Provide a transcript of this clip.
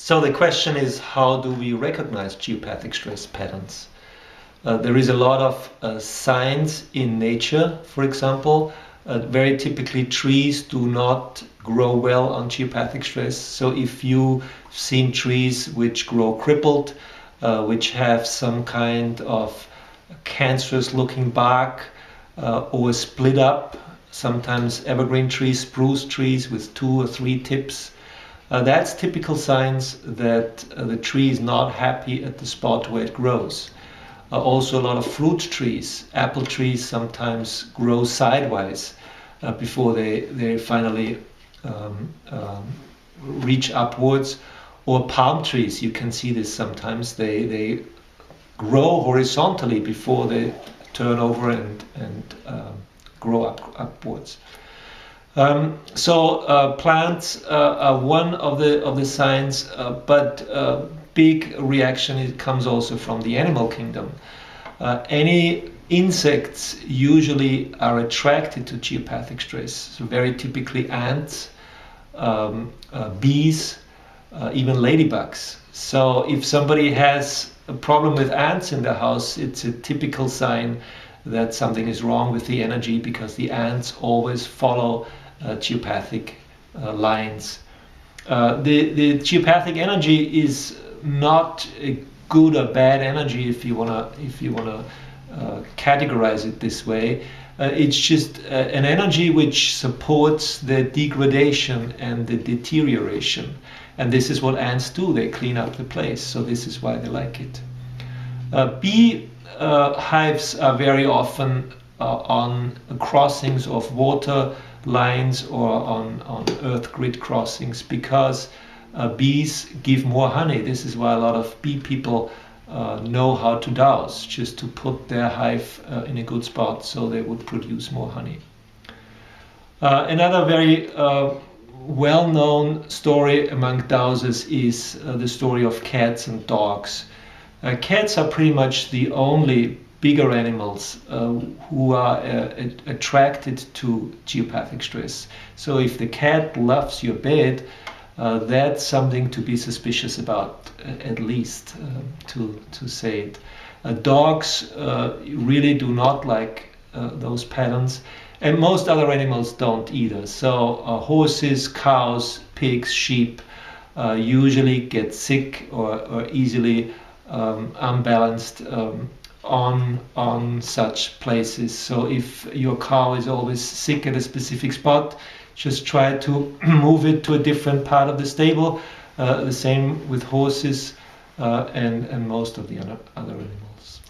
So the question is, how do we recognize geopathic stress patterns? There is a lot of signs in nature, for example. Very typically, trees do not grow well on geopathic stress. So if you've seen trees which grow crippled, which have some kind of cancerous looking bark, or split up, sometimes evergreen trees, spruce trees with 2 or 3 tips, that's typical signs that the tree is not happy at the spot where it grows. Also a lot of fruit trees, apple trees sometimes grow sideways before they finally reach upwards. Or palm trees, you can see this sometimes, they grow horizontally before they turn over and grow upwards. Plants are one of the signs, but big reaction comes also from the animal kingdom. Any insects usually are attracted to geopathic stress. So very typically ants, bees, even ladybugs. So if somebody has a problem with ants in the house, it's a typical sign that something is wrong with the energy, because the ants always follow geopathic lines. The geopathic energy is not a good or bad energy if you wanna categorize it this way. It's just an energy which supports the degradation and the deterioration, and this is what ants do. They clean up the place, so this is why they like it. Bee hives are very often on crossings of water lines or on earth grid crossings, because bees give more honey. This is why a lot of bee people know how to dowse, just to put their hive in a good spot so they would produce more honey. Another very well-known story among dowsers is the story of cats and dogs. Cats are pretty much the only bigger animals who are attracted to geopathic stress. So if the cat loves your bed, that's something to be suspicious about, at least, to say it. Dogs really do not like those patterns, and most other animals don't either. So horses, cows, pigs, sheep usually get sick or easily unbalanced on such places. So if your cow is always sick at a specific spot, just try to move it to a different part of the stable. The same with horses and most of the other animals.